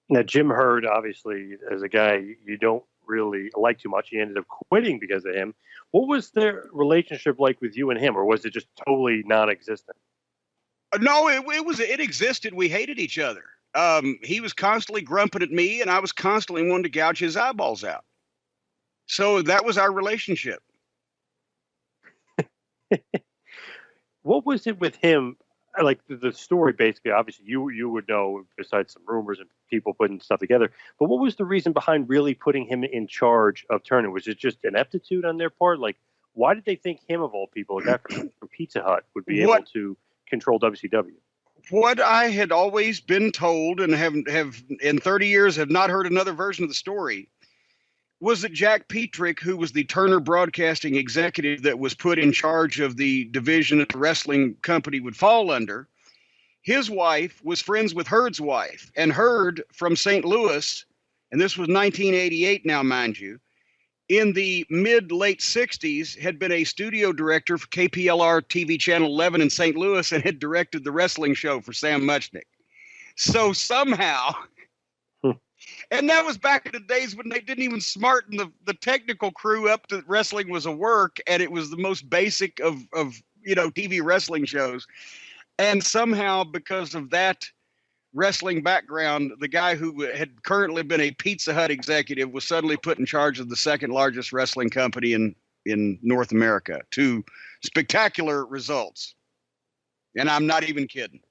Now, Jim Hurd, obviously, as a guy you don't really like too much, you ended up quitting because of him. What was their relationship like with you and him, or was it just totally non-existent? No, it existed. We hated each other. He was constantly grumping at me, and I was constantly wanting to gouge his eyeballs out. So that was our relationship. What was it with him? Like the story, basically, obviously, you would know besides some rumors and people putting stuff together. But what was the reason behind really putting him in charge of Turner? Was it just ineptitude on their part? Like, why did they think him of all people, a guy from Pizza Hut, would be able What to control WCW? what I had always been told, and have in 30 years have not heard another version of the story, was that Jack Petrick, who was the Turner Broadcasting executive that was put in charge of the division that the wrestling company would fall under, his wife was friends with Hurd's wife, and Hurd from St. Louis, and this was 1988 now, mind you, in the mid-late 60s, had been a studio director for KPLR TV Channel 11 in St. Louis and had directed the wrestling show for Sam Muchnick. So somehow, and that was back in the days when they didn't even smarten the technical crew up that wrestling was a work, and it was the most basic of TV wrestling shows. And somehow, because of that wrestling background, the guy who had currently been a Pizza Hut executive was suddenly put in charge of the second largest wrestling company in North America, to spectacular results. And I'm not even kidding.